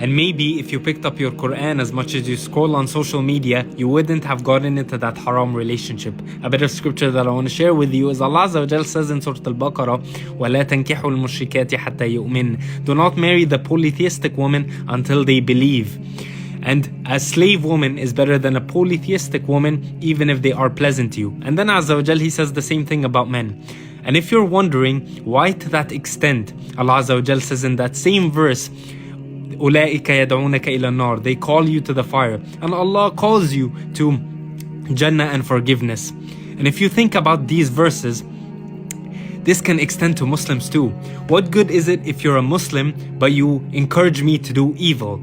And maybe if you picked up your Quran as much as you scroll on social media, you wouldn't have gotten into that haram relationship. A bit of scripture that I want to share with you is Allah Azza wa Jal says in Surah Al-Baqarah, وَلَا تَنْكِحُوا الْمُشْرِكَاتِ حَتَّى يُؤْمِنْ. Do not marry the polytheistic woman until they believe. And a slave woman is better than a polytheistic woman, even if they are pleasant to you. And then Azza wa Jal, He says the same thing about men. And if you're wondering why to that extent, Allah Azza wa Jal says in that same verse, أُولَٰئِكَ يَدْعُونَكَ إِلَى النَّارِ. They call you to the fire. And Allah calls you to Jannah and forgiveness. And if you think about these verses, this can extend to Muslims too. What good is it if you're a Muslim, but you encourage me to do evil?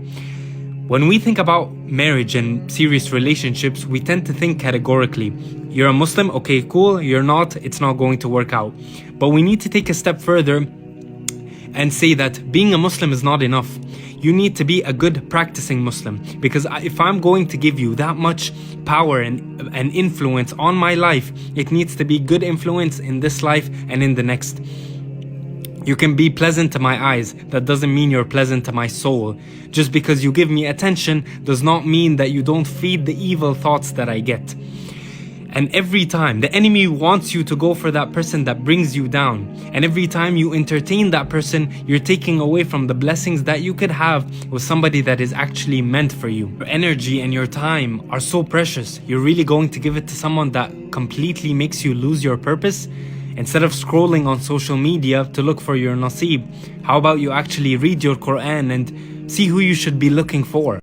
When we think about marriage and serious relationships, we tend to think categorically. You're a Muslim, okay, cool. You're not, it's not going to work out. But we need to take a step further and say that being a Muslim is not enough. You need to be a good practicing Muslim. Because if I'm going to give you that much power and influence on my life, it needs to be good influence in this life and in the next. You can be pleasant to my eyes. That doesn't mean you're pleasant to my soul. Just because you give me attention does not mean that you don't feed the evil thoughts that I get. And every time the enemy wants you to go for that person that brings you down, and every time you entertain that person, you're taking away from the blessings that you could have with somebody that is actually meant for you. Your energy and your time are so precious. You're really going to give it to someone that completely makes you lose your purpose? Instead of scrolling on social media to look for your nasib, how about you actually read your Quran and see who you should be looking for?